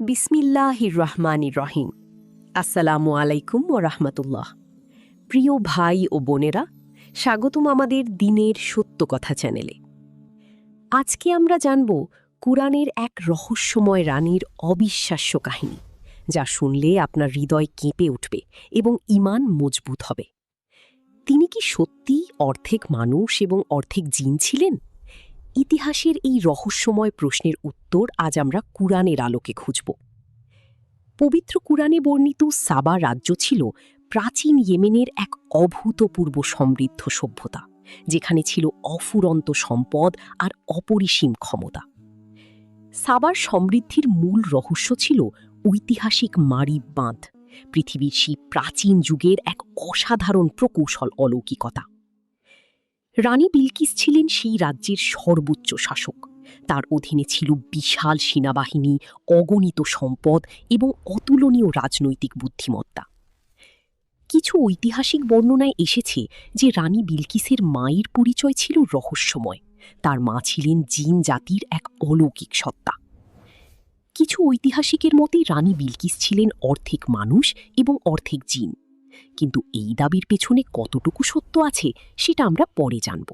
বিসমিল্লাহির রহমানির রহিম। আসসালামু আলাইকুম ওয়া রাহমাতুল্লাহ। প্রিয় ভাই ও বোনেরা, স্বাগতম আমাদের দিনের সত্য কথা চ্যানেলে। আজকে আমরা জানব কুরআনের এক রহস্যময় রানীর অবিশ্বাস্য কাহিনী, যা শুনলে আপনার হৃদয় কেঁপে উঠবে এবং ঈমান মজবুত হবে। তিনি কি সত্যিই অর্ধেক মানুষ এবং অর্ধেক জিন ছিলেন? ইতিহাসের এই রহস্যময় প্রশ্নের উত্তর আজ আমরা কুরআনের আলোকে খুঁজব। পবিত্র কুরআনে বর্ণিত সাবা রাজ্য ছিল প্রাচীন ইয়েমেনের এক অভূতপূর্ব সমৃদ্ধ সভ্যতা, যেখানে ছিল অফুরন্ত সম্পদ আর অপরিসীম ক্ষমতা। সাবার সমৃদ্ধির মূল রহস্য ছিল ঐতিহাসিক মারিব বাঁধ, পৃথিবীর সেই প্রাচীন যুগের এক অসাধারণ প্রকৌশল অলৌকিকতা। রানী বিলকিস ছিলেন সেই রাজ্যের সর্বোচ্চ শাসক। তার অধীনে ছিল বিশাল সেনাবাহিনী, অগণিত সম্পদ এবং অতুলনীয় রাজনৈতিক বুদ্ধিমত্তা। কিছু ঐতিহাসিক বর্ণনায় এসেছে যে রানী বিলকিসের মায়ের পরিচয় ছিল রহস্যময়। তার মা ছিলেন জিন জাতির এক অলৌকিক সত্তা। কিছু ঐতিহাসিকের মতে রানী বিলকিস ছিলেন অর্ধেক মানুষ এবং অর্ধেক জিন, কিন্তু এই দাবির পেছনে কতটুকু সত্য আছে সেটা আমরা পরে জানব।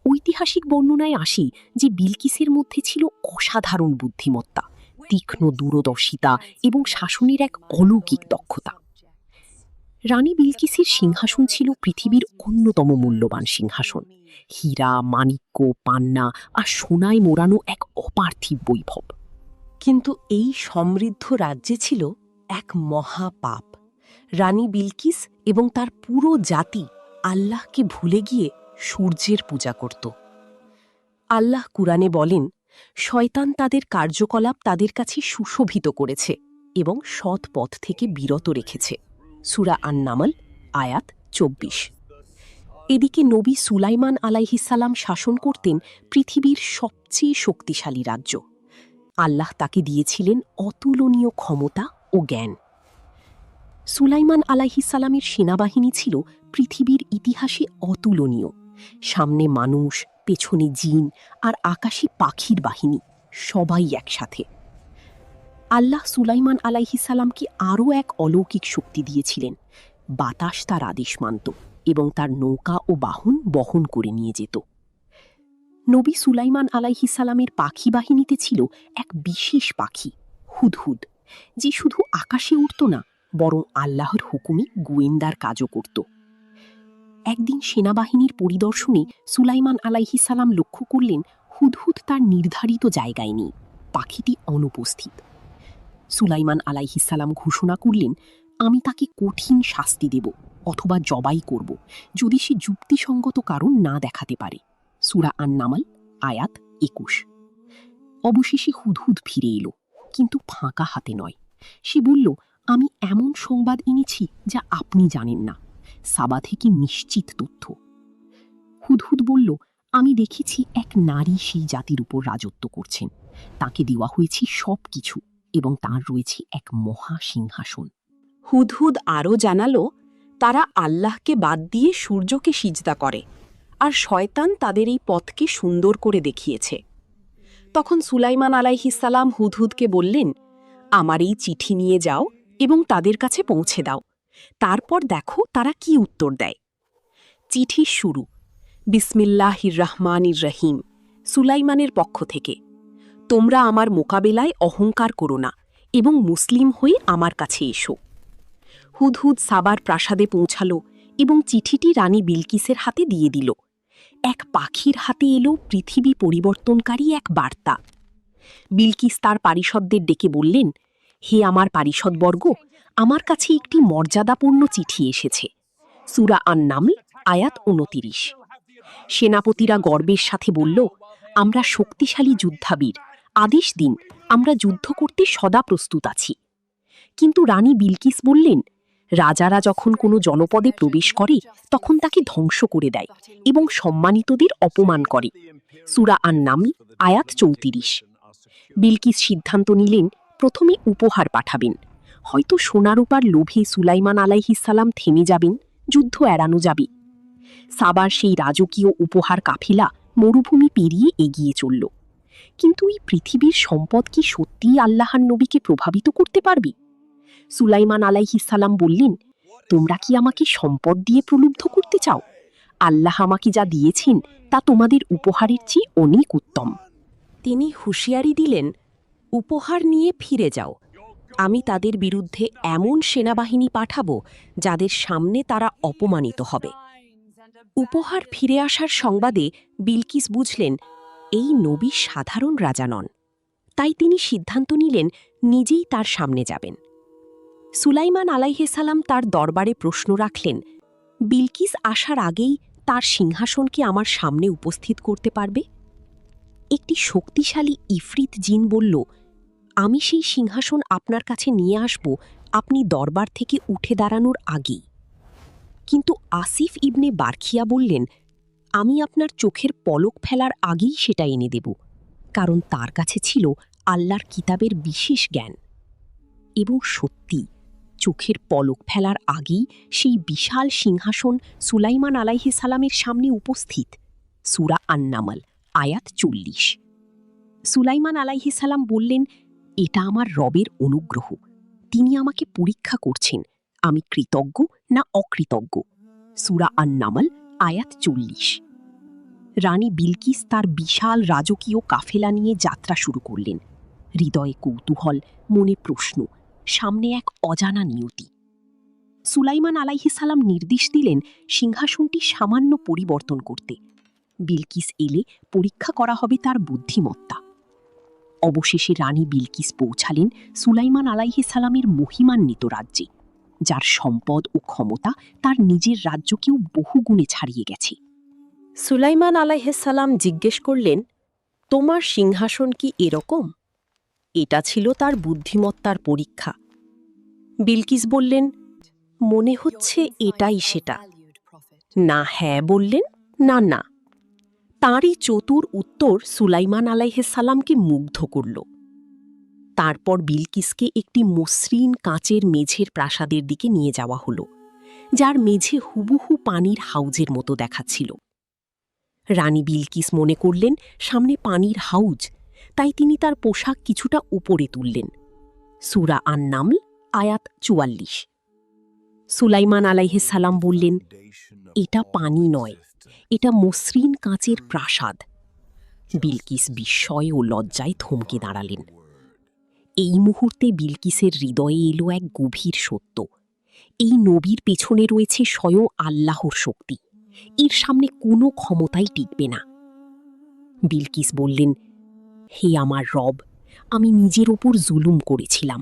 ঐতিহাসিক বর্ণনায় আসে যে বিলকিসের মধ্যে ছিল অসাধারণ বুদ্ধিমত্তা, তীক্ষ্ণ দূরদর্শিতা এবং শাসনের এক অলৌকিক দক্ষতা। রানী বিলকিসের সিংহাসন ছিল পৃথিবীর অন্যতম মূল্যবান সিংহাসন। হীরা, মাণিক্য, পান্না আর সোনায় মোড়ানো এক অপার্থিব বৈভব। কিন্তু এই সমৃদ্ধ রাজ্যে ছিল এক মহাপাপ। রানী বিলকিস এবং তার পুরো জাতি আল্লাহকে ভুলে গিয়ে সূর্যের পূজা করত। আল্লাহ কুরআনে বলেন, শয়তান তাদের কার্যকলাপ তাদের কাছে সুশোভিত করেছে এবং সৎ পথ থেকে বিরত রেখেছে। সূরা আন-নামল আয়াত ২৪। এদিকে নবী সুলাইমান আলাইহিসসালাম শাসন করতেন পৃথিবীর সবচেয়ে শক্তিশালী রাজ্য। আল্লাহ তাকে দিয়েছিলেন অতুলনীয় ক্ষমতা ও জ্ঞান। সুলাইমান আলাইহিসসালামের সেনাবাহিনী ছিল পৃথিবীর ইতিহাসে অতুলনীয়। সামনে মানুষ, পেছনে জিন আর আকাশে পাখির বাহিনী, সবাই একসাথে। আল্লাহ সুলাইমান আলাইহিসসালামকে আরও এক অলৌকিক শক্তি দিয়েছিলেন। বাতাস তার আদেশ মানত এবং তার নৌকা ও বাহন বহন করে নিয়ে যেত। নবী সুলাইমান আলাইহিসসালামের পাখি বাহিনীতে ছিল এক বিশেষ পাখি, হুদহুদ, যে শুধু আকাশে উড়ত না, বরং আল্লাহর হুকুমে গোয়েন্দার কাজও করত। একদিন সেনাবাহিনীর পরিদর্শনে সুলাইমান আলাইহিসসালাম লক্ষ্য করলেন হুদহুদ তার নির্ধারিত জায়গায় নেই, পাখিটি অনুপস্থিত। সুলাইমান আলাইহিসসালাম ঘোষণা করলেন, আমি তাকে কঠিন শাস্তি দেব অথবা জবাই করব যদি সে যুক্তিসঙ্গত কারণ না দেখাতে পারে। সূরা আন-নামল আয়াত ২১। অবশেষে হুদহুদ ফিরে এলো, কিন্তু ফাঁকা হাতে নয়। সে বলল, আমি এমন সংবাদ এনেছি যা আপনি জানেন না, সাবা থেকে নিশ্চিত তথ্য। হুদহুদ বলল, আমি দেখেছি এক নারী সেই জাতির উপর রাজত্ব করছেন। তাকে দেওয়া হয়েছে সব কিছু এবং তার রয়েছে এক মহা সিংহাসন। হুদহুদ আরও জানালো, তারা আল্লাহকে বাদ দিয়ে সূর্যকে সিজদা করে, আর শয়তান তাদের এই পথকে সুন্দর করে দেখিয়েছে। তখন সুলাইমান আলাইহিসসালাম হুদহুদকে বললেন, আমার এই চিঠি নিয়ে যাও এবং তাদের কাছে পৌঁছে দাও, তারপর দেখো তারা কি উত্তর দেয়। চিঠির শুরু, বিসমিল্লাহির রহমানির রহিম, সুলাইমানের পক্ষ থেকে। তোমরা আমার মোকাবেলায় অহংকার করো না এবং মুসলিম হয়ে আমার কাছে এসো। হুদহুদ সাবার প্রাসাদে পৌঁছালো এবং চিঠিটি রানী বিলকিসের হাতে দিয়ে দিল। এক পাখির হাতে এলো পৃথিবী পরিবর্তনকারী এক বার্তা। বিলকিস তার পারিষদদের ডেকে বললেন, হে আমার পারিষদবর্গ, আমার কাছে একটি মর্যাদাপূর্ণ চিঠি এসেছে। সূরা আন-নামল আয়াত ২৯। সেনাপতিরা গর্বের সাথে বলল, আমরা শক্তিশালী যুদ্ধাবীর, আদেশ দিন, আমরা যুদ্ধ করতে সদা প্রস্তুত আছি। কিন্তু রানী বিলকিস বললেন, রাজারা যখন কোনো জনপদে প্রবেশ করে তখন তাকে ধ্বংস করে দেয় এবং সম্মানিতদের অপমান করে। সূরা আন-নামল আয়াত ৩৪। বিলকিস সিদ্ধান্ত নিলেন, প্রথমে উপহার পাঠাবেন। হয়তো সোনারূপার লোভে সুলাইমান আলাইহিসসালাম থেমে যাবেন, যুদ্ধ এড়ানো যাবে। সাবার সেই রাজকীয় উপহার কাফিলা মরুভূমি পেরিয়ে এগিয়ে চলল। কিন্তু এই পৃথিবীর সম্পদ কি সত্যিই আল্লাহর নবীকে প্রভাবিত করতে পারবে? সুলাইমান আলাইহিস সালাম বললেন, তোমরা কি আমাকে সম্পদ দিয়ে প্রলুব্ধ করতে চাও? আল্লাহ আমাকে যা দিয়েছেন তা তোমাদের উপহারের চেয়ে অনেক উত্তম। তিনি হুঁশিয়ারি দিলেন, উপহার নিয়ে ফিরে যাও। আমি তাদের বিরুদ্ধে এমন সেনাবাহিনী পাঠাব যাদের সামনে তারা অপমানিত হবে। উপহার ফিরে আসার সংবাদে বিলকিস বুঝলেন এই নবী সাধারণ রাজা নন। তাই তিনি সিদ্ধান্ত নিলেন নিজেই তার সামনে যাবেন। সুলাইমান আলাইহিস সালাম তার দরবারে প্রশ্ন রাখলেন, বিলকিস আসার আগেই তার সিংহাসনকে আমার সামনে উপস্থিত করতে পারবে? একটি শক্তিশালী ইফরিত জিন বলল, আমি সেই সিংহাসন আপনার কাছে নিয়ে আসব আপনি দরবার থেকে উঠে দাঁড়ানোর আগেই। কিন্তু আসিফ ইবনে বারখিয়া বললেন, আমি আপনার চোখের পলক ফেলার আগেই সেটা এনে দেব, কারণ তার কাছে ছিল আল্লাহর কিতাবের বিশেষ জ্ঞান। এবং সত্যি, চোখের পলক ফেলার আগেই সেই বিশাল সিংহাসন সুলাইমান আলাইহিস সালামের সামনে উপস্থিত। সূরা আন-নামল, আয়াত ৪০। সুলাইমান আলাইহিস সালাম বললেন, এটা আমার রবের অনুগ্রহ। তিনি আমাকে পরীক্ষা করছেন আমি কৃতজ্ঞ না অকৃতজ্ঞ। সূরা আন-নামল, আয়াত ৪০। রানী বিলকিস তার বিশাল রাজকীয় কাফেলা নিয়ে যাত্রা শুরু করলেন। হৃদয়ে কৌতূহল, মনে প্রশ্ন, সামনে এক অজানা নিয়তি। সুলাইমান আলাইহিস সালাম নির্দেশ দিলেন সিংহাসনটি সামান্য পরিবর্তন করতে। বিলকিস এলে পরীক্ষা করা হবে তার বুদ্ধিমত্তা। অবশেষে রানী বিলকিস পৌঁছালেন সুলাইমান আলাইহিস সালামের মহিমান্বিত রাজ্যে, যার সম্পদ ও ক্ষমতা তার নিজের রাজ্যকেও বহুগুণে ছাড়িয়ে গেছে। সুলাইমান আলাইহিস সালাম জিজ্ঞেস করলেন, তোমার সিংহাসন কি এরকম? এটা ছিল তার বুদ্ধিমত্তার পরীক্ষা। বিলকিস বললেন, মনে হচ্ছে এটাই সেটা। না হ্যাঁ বললেন, না না। তাঁরই চতুর উত্তর সুলাইমান আলাইহিস সালামকে মুগ্ধ করল। তারপর বিলকিসকে একটি মসৃণ কাঁচের মেঝের প্রাসাদের দিকে নিয়ে যাওয়া হলো, যার মেঝে হুবহু পানির হাউজের মতো দেখাচ্ছিল। রানী বিলকিস মনে করলেন সামনে পানির হাউজ, তাই তিনি তার পোশাক কিছুটা উপরে তুললেন। সূরা আন-নামল, আয়াত ৪৪। সুলাইমান আলাইহিস সালাম বললেন, এটা পানি নয়, এটা মসৃণ কাঁচের প্রাসাদ। বিলকিস বিস্ময় ও লজ্জায় থমকে দাঁড়ালেন। এই মুহূর্তে বিলকিসের হৃদয়ে এলো এক গভীর সত্য, এই নবীর পেছনে রয়েছে স্বয়ং আল্লাহর শক্তি। এর সামনে কোনো ক্ষমতাই টিকবে না। বিলকিস বললেন, হে আমার রব, আমি নিজের ওপর জুলুম করেছিলাম।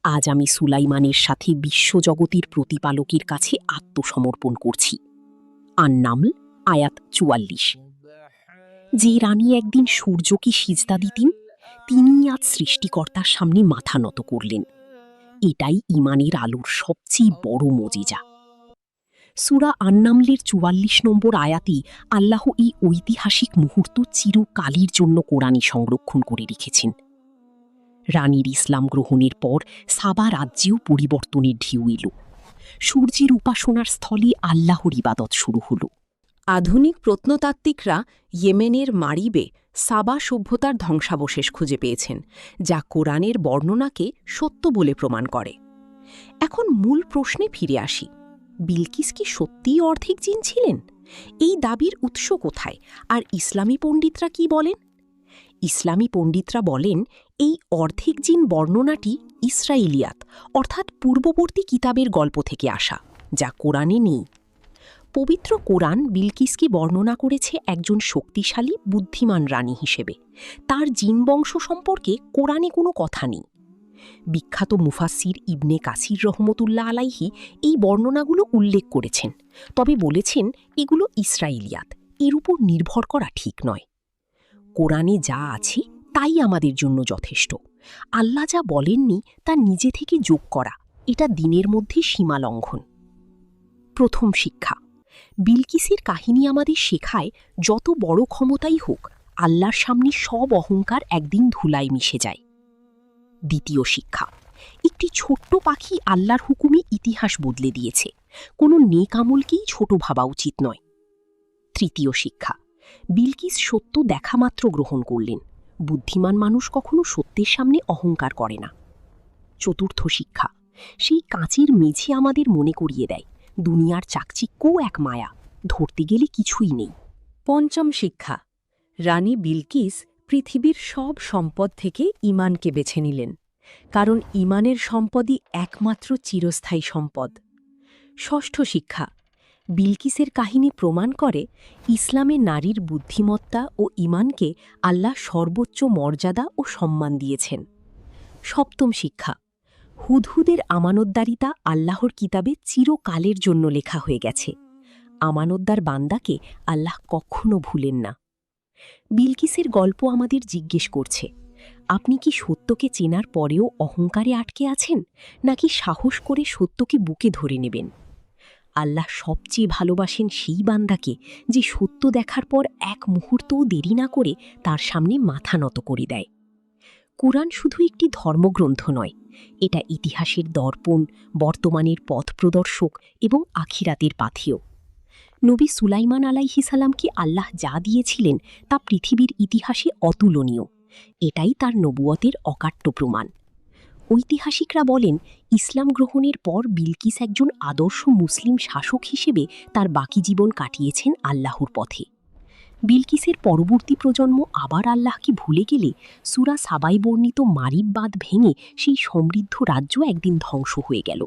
আজ আমি সুলাইমানের সাথে বিশ্বজগতের প্রতিপালকের কাছে আত্মসমর্পণ করছি। আন-নামল, আয়াত ৪৪। যে রানী একদিন সূর্যকে সিজদা দিতেন, তিনি আজ সৃষ্টিকর্তার সামনে মাথা নত করলেন। এটাই ঈমানের আলোর সবচেয়ে বড় মজিজা। সূরা আন-নামলের ৪৪ নম্বর আয়াতে আল্লাহ এই ঐতিহাসিক মুহূর্ত চিরকালের জন্য কোরআনে সংরক্ষণ করে রেখেছেন। রানীর ইসলাম গ্রহণের পর সাবা রাজ্যেও পরিবর্তনের ঢেউ এলো। সূর্যের উপাসনার স্থলে আল্লাহর ইবাদত শুরু হল। আধুনিক প্রত্নতাত্ত্বিকরা ইয়েমেনের মারিবে সাবা সভ্যতার ধ্বংসাবশেষ খুঁজে পেয়েছেন, যা কোরআনের বর্ণনাকে সত্য বলে প্রমাণ করে। এখন মূল প্রশ্নে ফিরে আসি, বিলকিস কি সত্যিই অর্ধেক জিন ছিলেন? এই দাবির উৎস কোথায়, আর ইসলামী পণ্ডিতরা কি বলেন? ইসলামী পণ্ডিতরা বলেন এই অর্ধেক জিন বর্ণনাটি ইসরাইলিয়াত অর্থাৎ পূর্ববর্তী কিতাবের গল্প থেকে আসা, যা কোরআনে নেই। পবিত্র কোরআন বিলকিসকে বর্ণনা করেছে একজন শক্তিশালী বুদ্ধিমান রানী হিসেবে। তার জিন বংশ সম্পর্কে কোরআনে কোনো কথা নেই। বিখ্যাত মুফাসসির ইবনে কাসির রহমতুল্লাহ আলাইহি এই বর্ণনাগুলো উল্লেখ করেছেন, তবে বলেছেন এগুলো ইসরাইলিয়াত, এর উপর নির্ভর করা ঠিক নয়। কোরআনে যা আছে তাই আমাদের জন্য যথেষ্ট। আল্লাহ যা বলেননি তা নিজে থেকে যোগ করা, এটা দিনের মধ্যে সীমা লঙ্ঘন। প্রথম শিক্ষা, বিলকিসের কাহিনী আমাদের শেখায় যত বড় ক্ষমতাই হোক, আল্লাহর সামনে সব অহংকার একদিন ধুলায় মিশে যায়। দ্বিতীয় শিক্ষা, একটি ছোট্ট পাখি আল্লাহর হুকুমে ইতিহাস বদলে দিয়েছে। কোনো নেক আমলকেই ছোট ভাবা উচিত নয়। তৃতীয় শিক্ষা, বিলকিস সত্য দেখামাত্র গ্রহণ করলেন, বুদ্ধিমান মানুষ কখনো সত্যের সামনে অহংকার করে না। চতুর্থ শিক্ষা, সেই কাঁচের মেঝে আমাদের মনে করিয়ে দেয় দুনিয়ার চাকচিক্যও এক মায়া, ধরতে গেলে কিছুই নেই। পঞ্চম শিক্ষা, রানী বিলকিস পৃথিবীর সব সম্পদ থেকে ঈমানকে বেছে নিলেন, কারণ ঈমানের সম্পদই একমাত্র চিরস্থায়ী সম্পদ। ষষ্ঠ শিক্ষা, বিলকিসের কাহিনী প্রমাণ করে ইসলামে নারীর বুদ্ধিমত্তা ও ঈমানকে আল্লাহ সর্বোচ্চ মর্যাদা ও সম্মান দিয়েছেন। সপ্তম শিক্ষা, হুদহুদের আমানতদারিতা আল্লাহর কিতাবে চিরকালের জন্য লেখা হয়ে গেছে। আমানতদার বান্দাকে আল্লাহ কখনো ভুলেন না। বিলকিসের গল্প আমাদের জিজ্ঞেস করছে, আপনি কি সত্যকে চেনার পরেও অহংকারে আটকে আছেন, নাকি সাহস করে সত্যকে বুকে ধরে নেবেন? আল্লাহ সবচেয়ে ভালোবাসেন সেই বান্দাকে যে সত্য দেখার পর এক মুহূর্তও দেরি না করে তার সামনে মাথা নত করে দেয়। কুরআন শুধু একটি ধর্মগ্রন্থ নয়, এটা ইতিহাসের দর্পণ, বর্তমানের পথ প্রদর্শক এবং আখিরাতের পাথেয়। নবী সুলাইমান আলাইহিসালামকে আল্লাহ যা দিয়েছিলেন তা পৃথিবীর ইতিহাসে অতুলনীয়। এটাই তার নবুয়তের অকাট্য প্রমাণ। ঐতিহাসিকরা বলেন, ইসলাম গ্রহণের পর বিলকিস একজন আদর্শ মুসলিম শাসক হিসেবে তার বাকি জীবন কাটিয়েছেন আল্লাহর পথে। বিলকিসের পরবর্তী প্রজন্ম আবার আল্লাহকে ভুলে গেলে সূরা সাবায় বর্ণিত মারিব বাঁধ ভেঙে সেই সমৃদ্ধ রাজ্য একদিন ধ্বংস হয়ে গেল।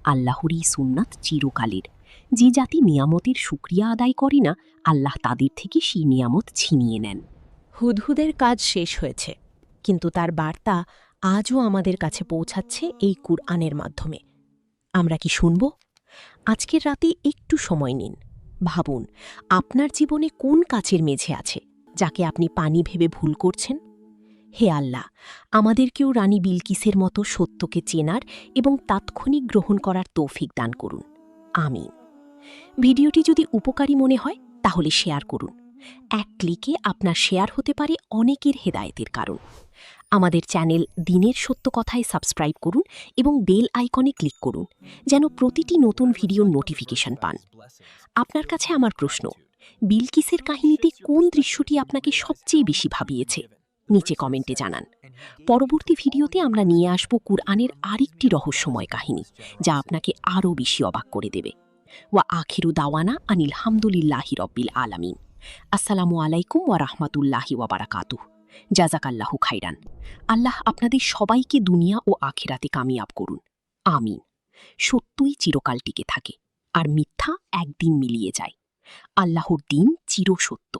আল্লাহর এই সুন্নাত চিরকালের। যে জাতি নিয়ামতের শুকরিয়া আদায় করে না, আল্লাহ তাদের থেকে সেই নিয়ামত ছিনিয়ে নেন। হুদহুদের কাজ শেষ হয়েছে, কিন্তু তার বার্তা আজও আমাদের কাছে পৌঁছাচ্ছে এই কুরআনের মাধ্যমে। আমরা কি শুনব? আজকের রাতে একটু সময় নিন, ভাবুন আপনার জীবনে কোন কাচের মেঝে আছে যাকে আপনি পানি ভেবে ভুল করছেন। হে আল্লাহ, আমাদেরকেও রানী বিলকিসের মতো সত্যকে চেনার এবং তাৎক্ষণিক গ্রহণ করার তৌফিক দান করুন। আমিন। ভিডিওটি যদি উপকারী মনে হয় তাহলে শেয়ার করুন। এক ক্লিকে আপনার শেয়ার হতে পারে অনেকের হেদায়েতের কারণ। আমাদের চ্যানেল দিনের সত্য কথায় সাবস্ক্রাইব করুন এবং বেল আইকনে ক্লিক করুন, যেন প্রতিটি নতুন ভিডিওর নোটিফিকেশন পান। আপনার কাছে আমার প্রশ্ন, বিলকিসের কাহিনীতে কোন দৃশ্যটি আপনাকে সবচেয়ে বেশি ভাবিয়েছে? নিচে কমেন্টে জানান। পরবর্তী ভিডিওতে আমরা নিয়ে আসব কুরআনের আরেকটি রহস্যময় কাহিনী, যা আপনাকে আরও বেশি অবাক করে দেবে। ওয়া আখিরু দাওয়ানা আনিল হামদুলিল্লাহি রব্বিল আলামিন। আসসালামু আলাইকুম ওয়া রাহমাতুল্লাহি ওয়া বারাকাতুহু। জাযাকাল্লাহু খাইরান। আল্লাহ আপনাদের সবাইকে দুনিয়া ও আখিরাতে কামিয়াব করুন। আমিন। সত্যই চিরকাল টিকে থাকে, আর মিথ্যা একদিন মিলিয়ে যায়। আল্লাহর দিন চিরসত্য।